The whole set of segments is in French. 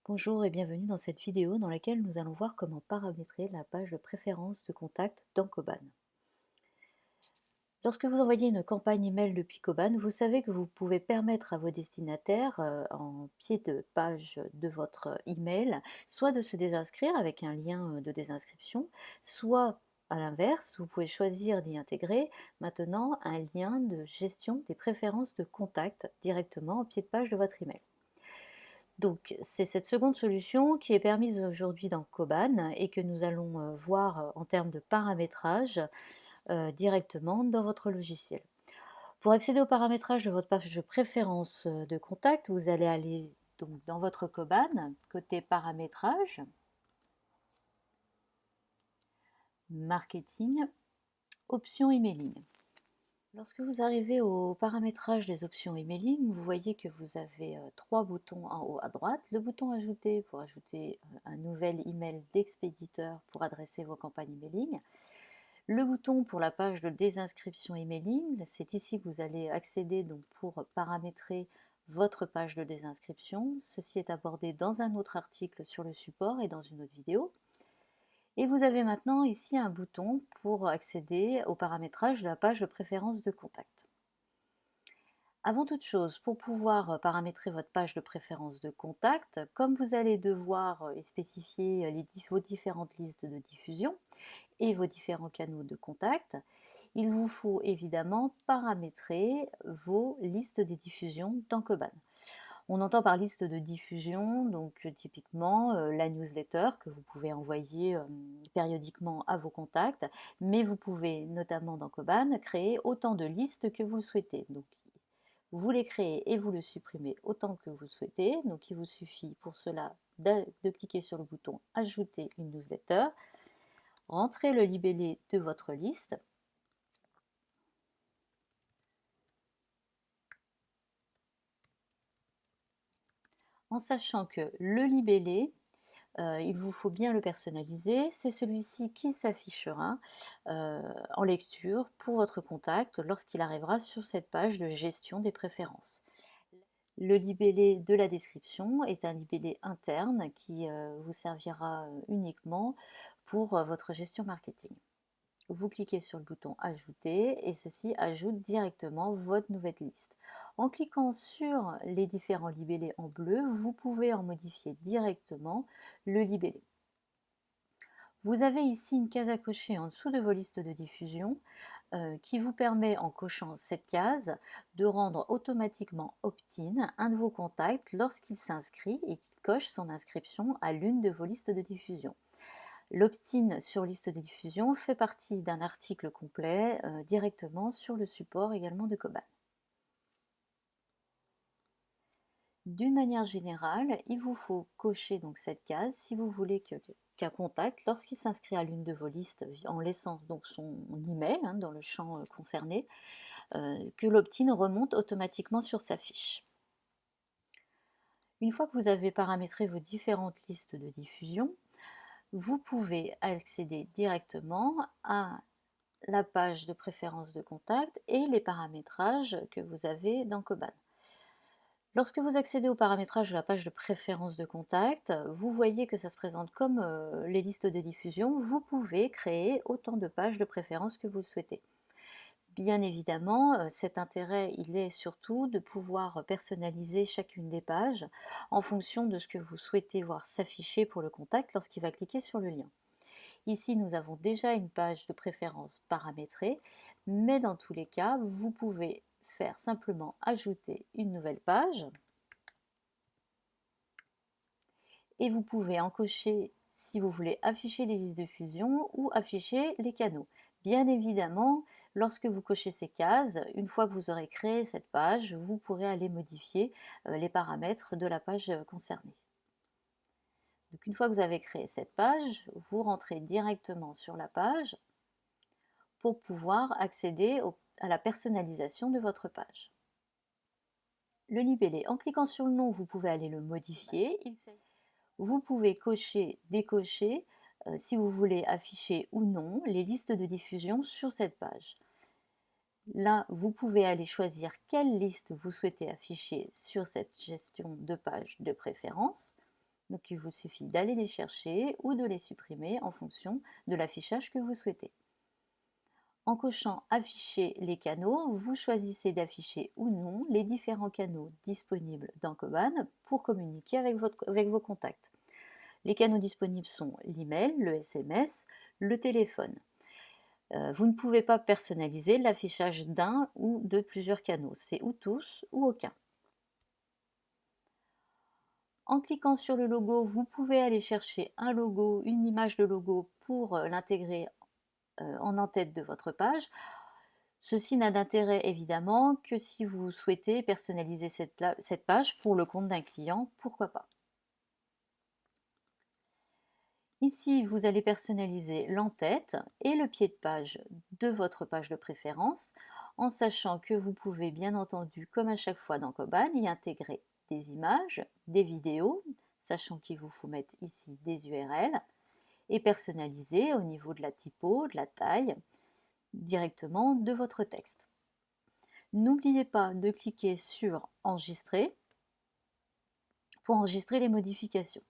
Bonjour et bienvenue dans cette vidéo dans laquelle nous allons voir comment paramétrer la page de préférence de contact dans Koban. Lorsque vous envoyez une campagne email depuis Koban, vous savez que vous pouvez permettre à vos destinataires en pied de page de votre email soit de se désinscrire avec un lien de désinscription, soit à l'inverse, vous pouvez choisir d'y intégrer maintenant un lien de gestion des préférences de contact directement en pied de page de votre email. Donc, c'est cette seconde solution qui est permise aujourd'hui dans Koban et que nous allons voir en termes de paramétrage directement dans votre logiciel. Pour accéder au paramétrage de votre page de préférence de contact, vous allez aller donc dans votre Koban, côté paramétrage, marketing, options emailing. Lorsque vous arrivez au paramétrage des options emailing, vous voyez que vous avez trois boutons en haut à droite. Le bouton ajouter pour ajouter un nouvel email d'expéditeur pour adresser vos campagnes emailing. Le bouton pour la page de désinscription emailing, c'est ici que vous allez accéder donc pour paramétrer votre page de désinscription. Ceci est abordé dans un autre article sur le support et dans une autre vidéo. Et vous avez maintenant ici un bouton pour accéder au paramétrage de la page de préférence de contact. Avant toute chose, pour pouvoir paramétrer votre page de préférence de contact, comme vous allez devoir spécifier vos différentes listes de diffusion et vos différents canaux de contact, il vous faut évidemment paramétrer vos listes de diffusion dans Koban. On entend par liste de diffusion, donc typiquement la newsletter que vous pouvez envoyer périodiquement à vos contacts, mais vous pouvez notamment dans Koban créer autant de listes que vous le souhaitez. Donc, vous les créez et vous le supprimez autant que vous le souhaitez. Donc il vous suffit pour cela de cliquer sur le bouton Ajouter une newsletter, rentrer le libellé de votre liste, en sachant que le libellé, il vous faut bien le personnaliser, c'est celui-ci qui s'affichera en lecture pour votre contact lorsqu'il arrivera sur cette page de gestion des préférences. Le libellé de la description est un libellé interne qui vous servira uniquement pour votre gestion marketing. Vous cliquez sur le bouton Ajouter et ceci ajoute directement votre nouvelle liste. En cliquant sur les différents libellés en bleu, vous pouvez en modifier directement le libellé. Vous avez ici une case à cocher en dessous de vos listes de diffusion qui vous permet, en cochant cette case, de rendre automatiquement opt-in un de vos contacts lorsqu'il s'inscrit et qu'il coche son inscription à l'une de vos listes de diffusion. L'opt-in sur liste de diffusion fait partie d'un article complet directement sur le support également de Koban. D'une manière générale, il vous faut cocher donc cette case si vous voulez qu'un contact, lorsqu'il s'inscrit à l'une de vos listes en laissant donc son email dans le champ concerné, que l'opt-in remonte automatiquement sur sa fiche. Une fois que vous avez paramétré vos différentes listes de diffusion, vous pouvez accéder directement à la page de préférence de contact et les paramétrages que vous avez dans Koban. Lorsque vous accédez au paramétrage de la page de préférence de contact, vous voyez que ça se présente comme les listes de diffusion. Vous pouvez créer autant de pages de préférence que vous le souhaitez. Bien évidemment, cet intérêt, il est surtout de pouvoir personnaliser chacune des pages en fonction de ce que vous souhaitez voir s'afficher pour le contact lorsqu'il va cliquer sur le lien. Ici, nous avons déjà une page de préférence paramétrée, mais dans tous les cas, vous pouvez faire simplement ajouter une nouvelle page et vous pouvez encocher si vous voulez afficher les listes de fusion ou afficher les canaux. Bien évidemment, lorsque vous cochez ces cases, une fois que vous aurez créé cette page, vous pourrez aller modifier les paramètres de la page concernée. Donc une fois que vous avez créé cette page, vous rentrez directement sur la page pour pouvoir accéder à la personnalisation de votre page. Le libellé, en cliquant sur le nom, vous pouvez aller le modifier. Vous pouvez cocher, décocher si vous voulez afficher ou non les listes de diffusion sur cette page. Là, vous pouvez aller choisir quelle liste vous souhaitez afficher sur cette gestion de page de préférence. Donc il vous suffit d'aller les chercher ou de les supprimer en fonction de l'affichage que vous souhaitez. En cochant Afficher les canaux, vous choisissez d'afficher ou non les différents canaux disponibles dans Koban pour communiquer avec vos contacts. Les canaux disponibles sont l'email, le SMS, le téléphone. Vous ne pouvez pas personnaliser l'affichage d'un ou de plusieurs canaux, c'est ou tous ou aucun. En cliquant sur le logo, vous pouvez aller chercher un logo, une image de logo pour l'intégrer en en-tête de votre page. Ceci n'a d'intérêt évidemment que si vous souhaitez personnaliser cette page pour le compte d'un client, pourquoi pas. Ici, vous allez personnaliser l'en-tête et le pied de page de votre page de préférence, en sachant que vous pouvez bien entendu, comme à chaque fois dans Koban, y intégrer des images, des vidéos, sachant qu'il vous faut mettre ici des URL, et personnaliser au niveau de la typo, de la taille, directement de votre texte. N'oubliez pas de cliquer sur Enregistrer pour enregistrer les modifications.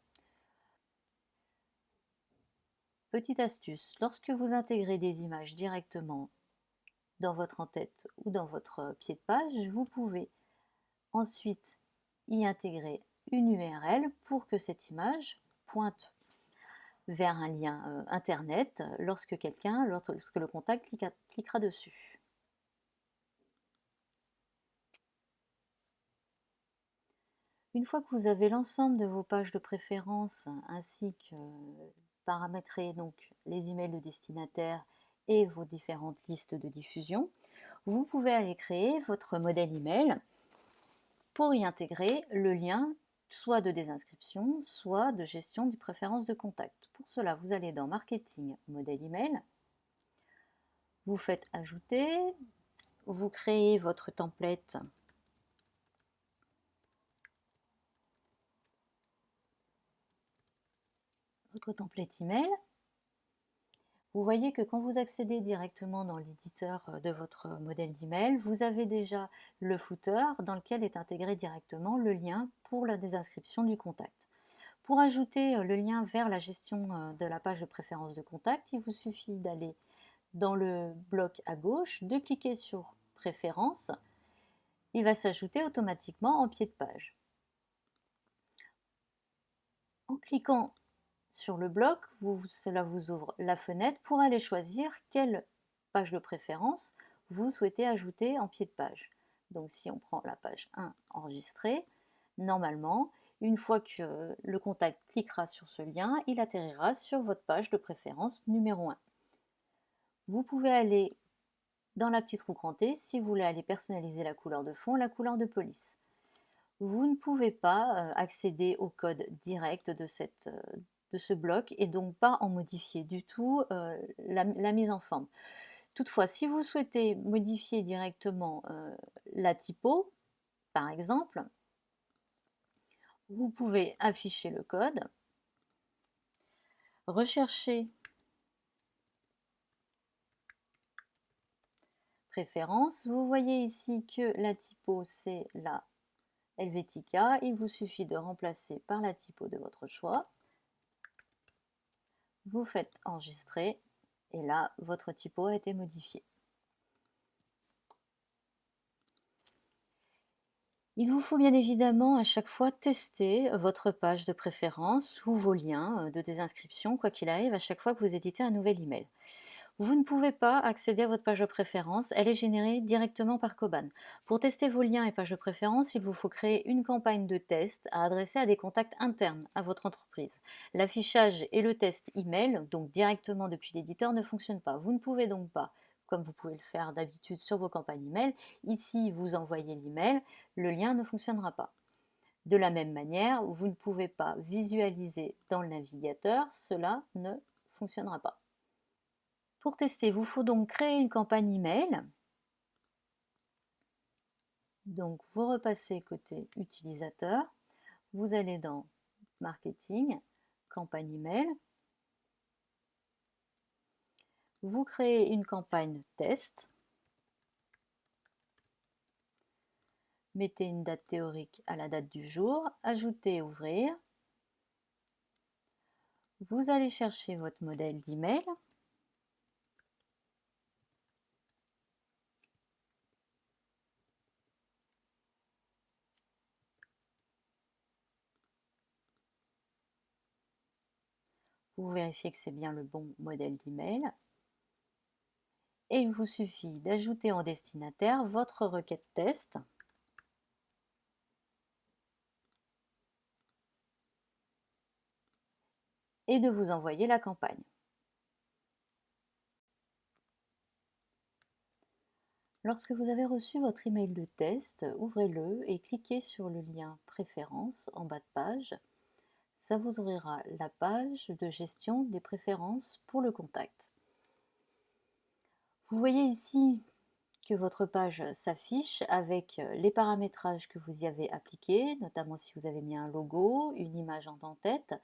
Petite astuce, lorsque vous intégrez des images directement dans votre en-tête ou dans votre pied de page, vous pouvez ensuite y intégrer une URL pour que cette image pointe vers un lien internet lorsque le contact cliquera dessus. Une fois que vous avez l'ensemble de vos pages de préférence ainsi que paramétrer donc les emails de destinataires et vos différentes listes de diffusion, vous pouvez aller créer votre modèle email pour y intégrer le lien soit de désinscription, soit de gestion des préférences de contact. Pour cela, vous allez dans Marketing, modèle email, vous faites Ajouter, vous créez votre template email. Vous voyez que quand vous accédez directement dans l'éditeur de votre modèle d'email, vous avez déjà le footer dans lequel est intégré directement le lien pour la désinscription du contact. Pour ajouter le lien vers la gestion de la page de préférence de contact, il vous suffit d'aller dans le bloc à gauche, de cliquer sur Préférences. Il va s'ajouter automatiquement en pied de page. En cliquant sur le bloc, cela vous ouvre la fenêtre pour aller choisir quelle page de préférence vous souhaitez ajouter en pied de page. Donc si on prend la page 1 enregistrée, normalement, une fois que le contact cliquera sur ce lien, il atterrira sur votre page de préférence numéro 1. Vous pouvez aller dans la petite roue crantée si vous voulez aller personnaliser la couleur de fond, la couleur de police. Vous ne pouvez pas accéder au code direct de ce bloc et donc pas en modifier du tout la mise en forme. Toutefois, si vous souhaitez modifier directement la typo, par exemple, vous pouvez afficher le code, rechercher Préférences. Vous voyez ici que la typo c'est la Helvetica. Il vous suffit de remplacer par la typo de votre choix. Vous faites enregistrer et là votre typo a été modifiée. Il vous faut bien évidemment à chaque fois tester votre page de préférence ou vos liens de désinscription, quoi qu'il arrive, à chaque fois que vous éditez un nouvel email. Vous ne pouvez pas accéder à votre page de préférence, elle est générée directement par Koban. Pour tester vos liens et pages de préférence, il vous faut créer une campagne de test à adresser à des contacts internes à votre entreprise. L'affichage et le test email, donc directement depuis l'éditeur, ne fonctionnent pas. Vous ne pouvez donc pas, comme vous pouvez le faire d'habitude sur vos campagnes email, ici vous envoyez l'email, le lien ne fonctionnera pas. De la même manière, vous ne pouvez pas visualiser dans le navigateur, cela ne fonctionnera pas. Pour tester, il vous faut donc créer une campagne email. Donc vous repassez côté utilisateur, vous allez dans Marketing, campagne email, vous créez une campagne test, mettez une date théorique à la date du jour, ajoutez, ouvrir, Vous allez chercher votre modèle d'email. Vous vérifiez que c'est bien le bon modèle d'email. Et il vous suffit d'ajouter en destinataire votre requête test. Et de vous envoyer la campagne. Lorsque vous avez reçu votre email de test, ouvrez-le et cliquez sur le lien Préférences en bas de page. Ça vous ouvrira la page de gestion des préférences pour le contact. Vous voyez ici que votre page s'affiche avec les paramétrages que vous y avez appliqués, notamment si vous avez mis un logo, une image en en-tête,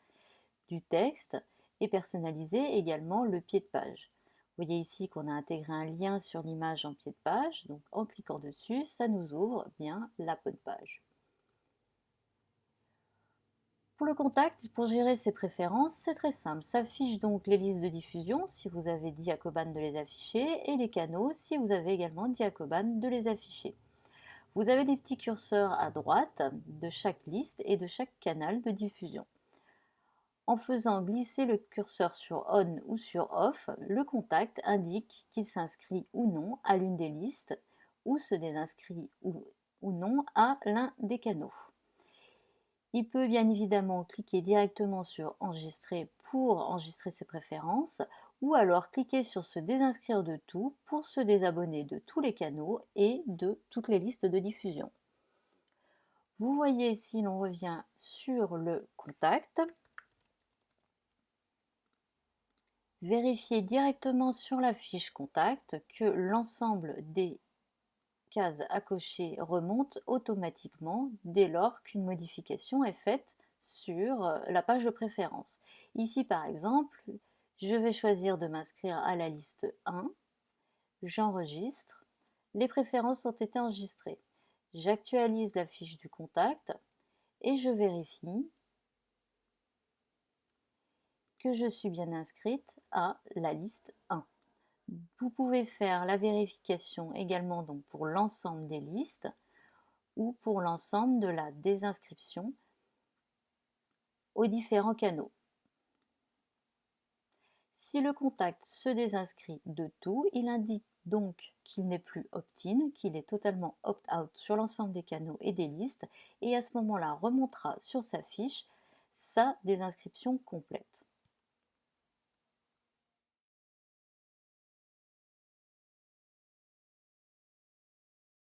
du texte et personnaliser également le pied de page. Vous voyez ici qu'on a intégré un lien sur l'image en pied de page, donc en cliquant dessus, ça nous ouvre bien la bonne page. Pour le contact, pour gérer ses préférences, c'est très simple. S'affichent donc les listes de diffusion si vous avez dit à Coban de les afficher et les canaux si vous avez également dit à Coban de les afficher. Vous avez des petits curseurs à droite de chaque liste et de chaque canal de diffusion. En faisant glisser le curseur sur On ou sur Off, le contact indique qu'il s'inscrit ou non à l'une des listes ou se désinscrit ou non à l'un des canaux. Il peut bien évidemment cliquer directement sur Enregistrer pour enregistrer ses préférences ou alors cliquer sur se désinscrire de tout pour se désabonner de tous les canaux et de toutes les listes de diffusion. Vous voyez, si l'on revient sur le contact, vérifiez directement sur la fiche contact que l'ensemble des cases à cocher remonte automatiquement dès lors qu'une modification est faite sur la page de préférence. Ici par exemple, je vais choisir de m'inscrire à la liste 1, j'enregistre, les préférences ont été enregistrées. J'actualise la fiche du contact et je vérifie que je suis bien inscrite à la liste 1. Vous pouvez faire la vérification également donc pour l'ensemble des listes ou pour l'ensemble de la désinscription aux différents canaux. Si le contact se désinscrit de tout, il indique donc qu'il n'est plus opt-in, qu'il est totalement opt-out sur l'ensemble des canaux et des listes, et à ce moment-là remontera sur sa fiche sa désinscription complète.